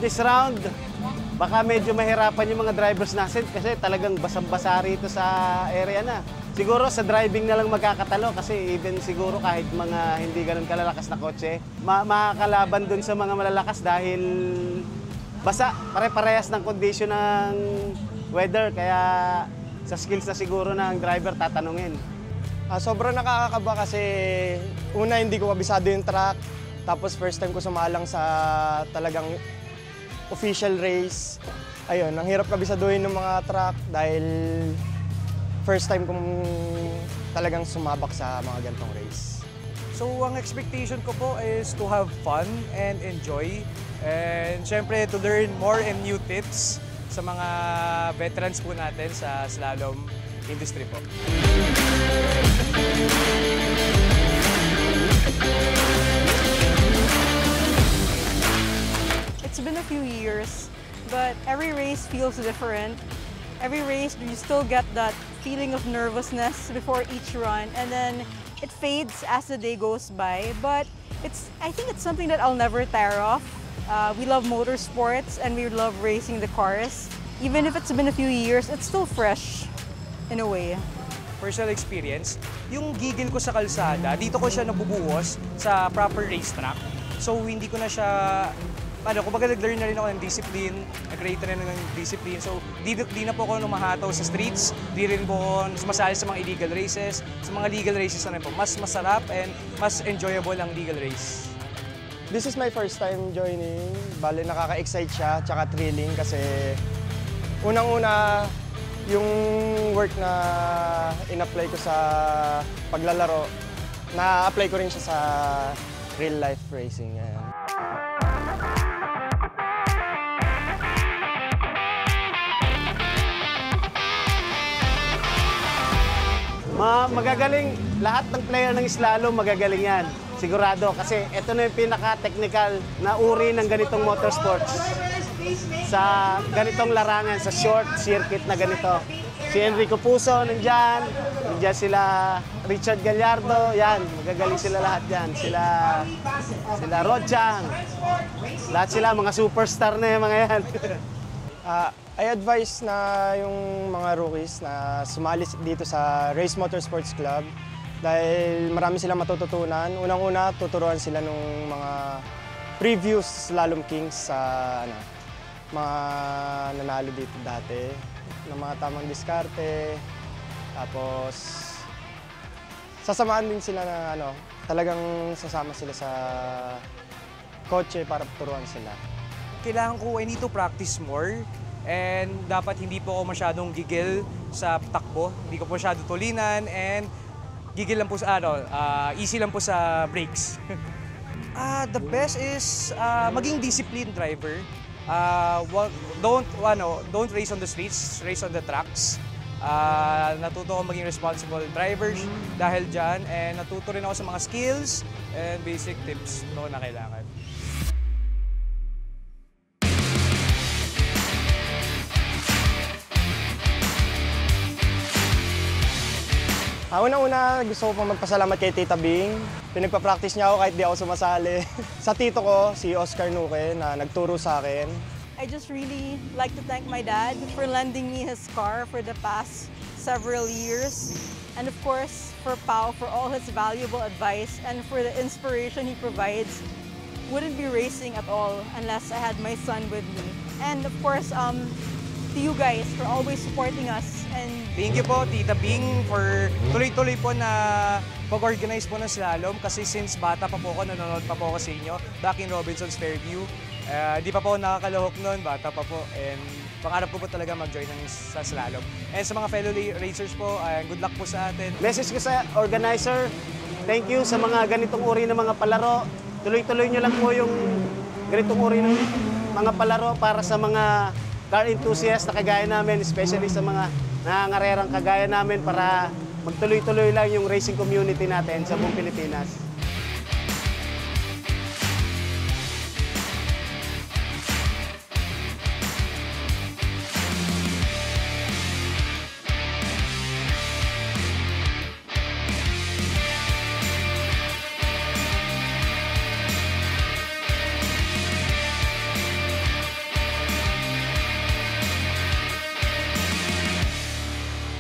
this round, baka medyo mahirapan yung mga drivers natin kasi talagang basang-basa rito sa area na. Siguro sa driving na lang magkakatalo kasi even siguro kahit mga hindi ganun kalalakas na kotse, makakalaban dun sa mga malalakas dahil basa, pare-parehas ng condition ng weather. Kaya sa skills na siguro ng driver tatanungin. Sobrang nakakakaba kasi una hindi ko kabisado yung track. Tapos first time ko sumalang sa talagang official race. Ayun, ang hirap kabisaduhin ng mga track dahil first time kong talagang sumabak sa mga ganitong race. So ang expectation ko po is to have fun and enjoy. And syempre to learn more and new tips sa mga veterans po natin sa slalom industry po. It's been a few years, but every race feels different. Every race, you still get that feeling of nervousness before each run, and then it fades as the day goes by. But I think it's something that I'll never tire of. We love motorsports and we love racing the cars. Even if it's been a few years, it's still fresh in a way. Personal experience, yung gigil ko sa kalsada, dito ko siya nabubuhos sa proper racetrack. So hindi ko na siya, kumbaga nag-learn na rin ako ng discipline, nag-create na rin ng discipline. So di na po ako lumahataw sa streets, di rin po ako sumasali sa mga illegal races. Sa mga legal races na rin po, mas masarap and mas enjoyable ang legal race. This is my first time joining. Bale, nakaka-excite siya, tsaka thrilling kasi unang-una, yung work na in-apply ko sa paglalaro, na-apply ko rin siya sa real-life racing. Ayan. Magagaling, lahat ng player ng slalom magagaling yan. Sigurado kasi ito na yung pinaka-technical na uri ng ganitong motorsports. Sa ganitong larangan, sa short circuit na ganito. Si Enrico Puso nandiyan sila Richard Gallardo, yan, magagaling sila lahat yan. Sila Rodjang, lahat sila mga superstar na yung mga yan. I advise na yung mga rookies na sumali dito sa Race Motorsports Club dahil marami silang matututunan. Unang-una, tuturuan sila ng mga previous slalom kings sa mga nanalo dito dati, ng mga tamang diskarte. Tapos, sasamahan din sila na talagang sasama sila sa kotse para turuan sila. Kailangan ko, I need to practice more. And dapat hindi po ako masyadong gigil sa takbo. Hindi ko po masyado tulinan and gigil lang po sa easy lang po sa brakes. The best is maging disciplined driver. Don't race on the streets, race on the tracks. Natuto ako maging responsible drivers dahil dyan, and natuto rin ako sa mga skills and basic tips na kailangan. Una-una, gusto ko pang magpasalamat kay Tita Bing. Pinagpa-practice niya ako kahit di ako sumasali. Sa tito ko, si Oscar Nuque, na nagturo sa akin. I just really like to thank my dad for lending me his car for the past several years. And of course, for Pao for all his valuable advice and for the inspiration he provides. Wouldn't be racing at all unless I had my son with me. And of course, to you guys for always supporting us. And thank you po, Tita Bing, for tuloy-tuloy po na pag-organize po ng slalom kasi since bata pa po ako, nanonood pa po ako sa inyo back in Robinson's Fairview. Di pa po ako nakakalahok noon, bata pa po, and pangarap ko po talaga mag-join sa slalom. And sa mga fellow racers po, good luck po sa atin. Message ko sa organizer, thank you sa mga ganitong uri ng mga palaro. Tuloy-tuloy nyo lang po yung ganitong uri ng mga palaro para sa mga car enthusiasts na kagaya namin, especially sa mga nangangarerang kagaya namin para magtuloy-tuloy lang yung racing community natin sa buong Pilipinas.